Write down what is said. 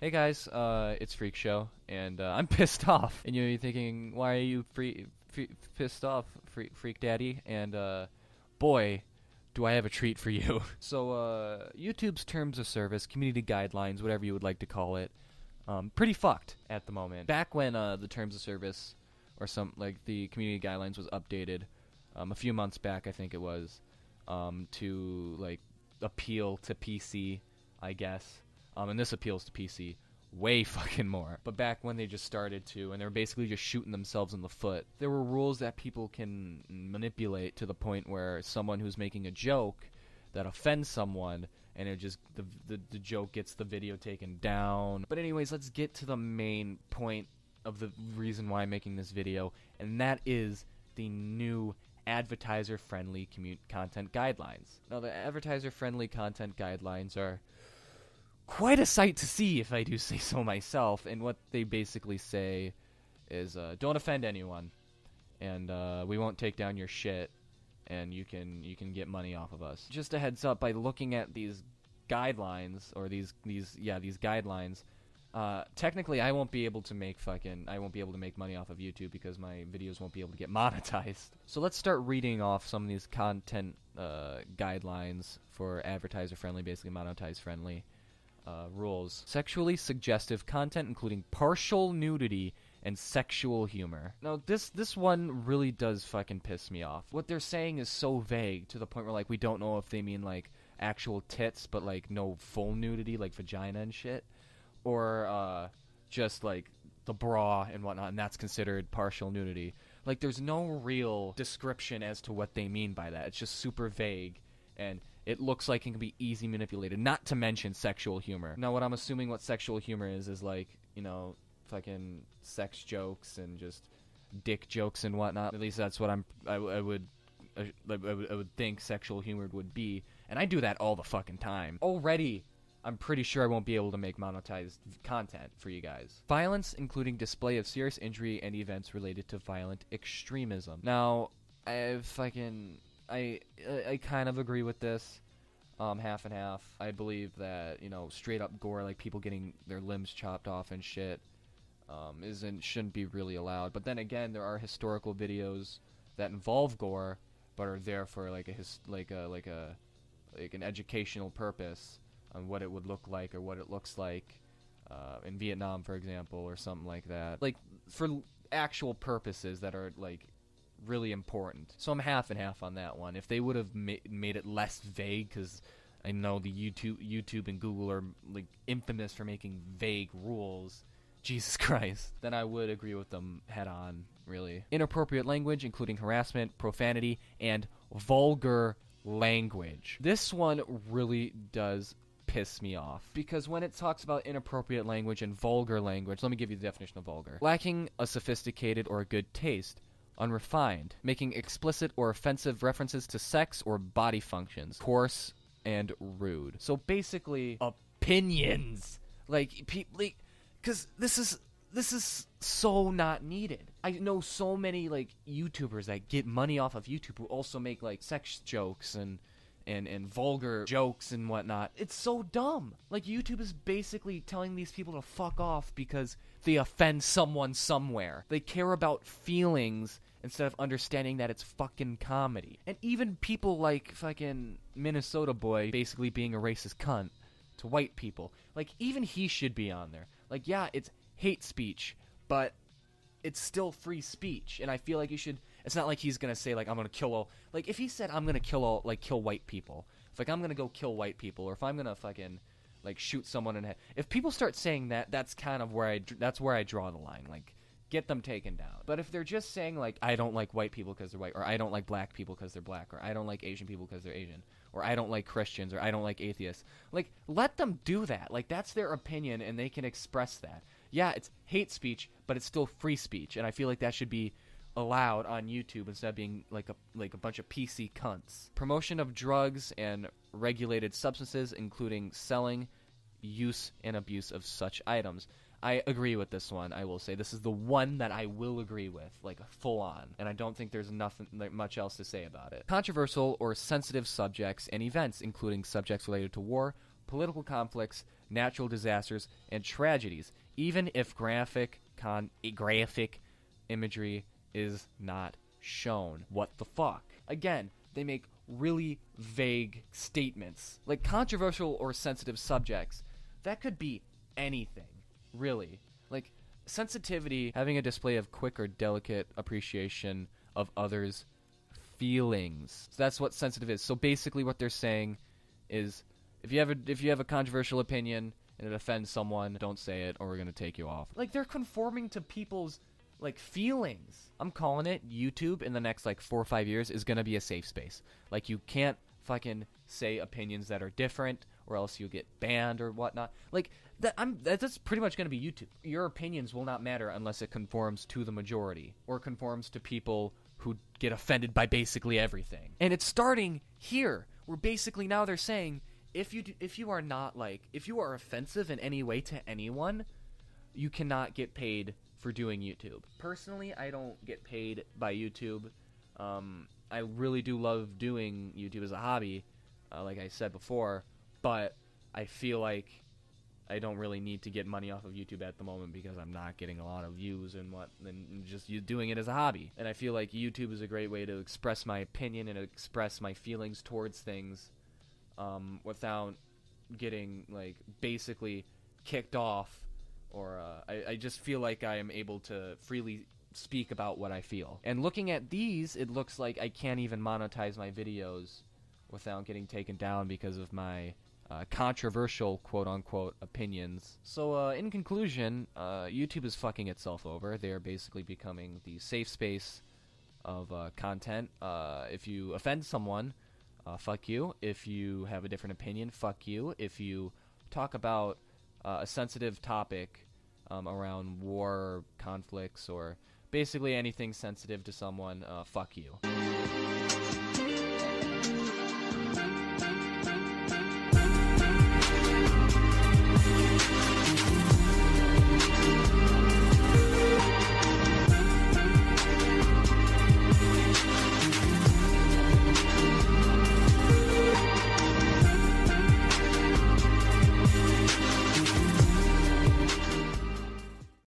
Hey guys, it's Freak Show, and I'm pissed off. And you're thinking, why are you pissed off, Freak Daddy? And boy, do I have a treat for you. So, YouTube's terms of service, community guidelines, whatever you would like to call it, pretty fucked at the moment. Back when the terms of service, or the community guidelines was updated, a few months back, I think it was, to appeal to PC, I guess. And this appeals to PC way fucking more. But back when they just started to, and they were basically just shooting themselves in the foot, there were rules that people can manipulate to the point where someone who's making a joke that offends someone, and it just, the joke gets the video taken down. But anyways, let's get to the main point of the reason why I'm making this video, and that is the new advertiser-friendly content guidelines. Now, the advertiser-friendly content guidelines are quite a sight to see, if I do say so myself. And what they basically say is, don't offend anyone, and we won't take down your shit, and you can get money off of us. Just a heads up, by looking at these guidelines, or these guidelines, technically I won't be able to make money off of YouTube because my videos won't be able to get monetized. So let's start reading off some of these content guidelines for advertiser-friendly, basically monetize-friendly rules. Sexually suggestive content, including partial nudity and sexual humor. Now, this one really does fucking piss me off. What they're saying is so vague to the point where, we don't know if they mean, actual tits, but, no full nudity, like vagina and shit. Or, just, the bra and whatnot, and that's considered partial nudity. There's no real description as to what they mean by that. It's just super vague, and it looks like it can be easy manipulated, not to mention sexual humor. Now, what I'm assuming what sexual humor is fucking sex jokes and just dick jokes and whatnot. At least that's what I would think sexual humor would be. And I do that all the fucking time. Already, I'm pretty sure I won't be able to make monetized content for you guys. Violence, including display of serious injury and events related to violent extremism. Now, I kind of agree with this, half and half. I believe that, straight up gore, like people getting their limbs chopped off and shit, shouldn't be really allowed. But then again, there are historical videos that involve gore, but are there for an educational purpose on what it would look like or what it looks like in Vietnam, for example, or something like that. For actual purposes that are really important. So I'm half and half on that one. If they would have made it less vague, because I know the YouTube and Google are infamous for making vague rules, Jesus Christ, then I would agree with them head on, really. Inappropriate language, including harassment, profanity, and vulgar language. This one really does piss me off, because when it talks about inappropriate language and vulgar language, let me give you the definition of vulgar. Lacking a sophisticated or good taste, unrefined, making explicit or offensive references to sex or body functions, coarse and rude. So basically, opinions, because this is so not needed. I know so many YouTubers that get money off of YouTube who also make sex jokes and vulgar jokes and whatnot. It's so dumb. YouTube is basically telling these people to fuck off because they offend someone somewhere. They care about feelings instead of understanding that it's fucking comedy. And even people like fucking Minnesota Boy basically being a racist cunt to white people. Even he should be on there. Yeah, it's hate speech, but it's still free speech. And I feel like you should... It's not like he's gonna say, I'm gonna kill all... if he said, I'm gonna kill white people. If, I'm gonna go kill white people, or if I'm gonna fucking, shoot someone in the head. If people start saying that, that's kind of where I draw the line. Get them taken down. But if they're just saying, I don't like white people because they're white, or I don't like black people because they're black, or I don't like Asian people because they're Asian, or I don't like Christians, or I don't like atheists, let them do that. That's their opinion, and they can express that. Yeah, it's hate speech, but it's still free speech, and I feel like that should be allowed on YouTube instead of being a bunch of PC cunts. Promotion of drugs and regulated substances, including selling, use, and abuse of such items. I agree with this one. I will say this is the one that I will agree with, full on, and I don't think there's much else to say about it. Controversial or sensitive subjects and events, including subjects related to war, political conflicts, natural disasters, and tragedies, even if graphic imagery is not shown. What the fuck? Again, they make really vague statements. Like controversial or sensitive subjects. That could be anything, really. Like, sensitivity, having a display of quick or delicate appreciation of others' feelings. So that's what sensitive is. So basically what they're saying is, if you have a controversial opinion and it offends someone, don't say it or we're going to take you off. Like, they're conforming to people's, like, feelings. I'm calling it. YouTube in the next, like, 4 or 5 years is going to be a safe space. Like, you can't fucking say opinions that are different or else you'll get banned or whatnot. Like, that's pretty much going to be YouTube. Your opinions will not matter unless it conforms to the majority or conforms to people who get offended by basically everything. And it's starting here, where basically now they're saying, if you are offensive in any way to anyone, you cannot get paid for doing YouTube. Personally, I don't get paid by YouTube. I really do love doing YouTube as a hobby, like I said before, but I feel like I don't really need to get money off of YouTube at the moment because I'm not getting a lot of views and just doing it as a hobby. And I feel like YouTube is a great way to express my opinion and express my feelings towards things without getting, like, basically kicked off, or I just feel like I am able to freely speak about what I feel. And looking at these, it looks like I can't even monetize my videos without getting taken down because of my controversial quote-unquote opinions. So in conclusion, YouTube is fucking itself over. They are basically becoming the safe space of content. If you offend someone, fuck you. If you have a different opinion, fuck you. If you talk about a sensitive topic around war, conflicts, or basically anything sensitive to someone, fuck you.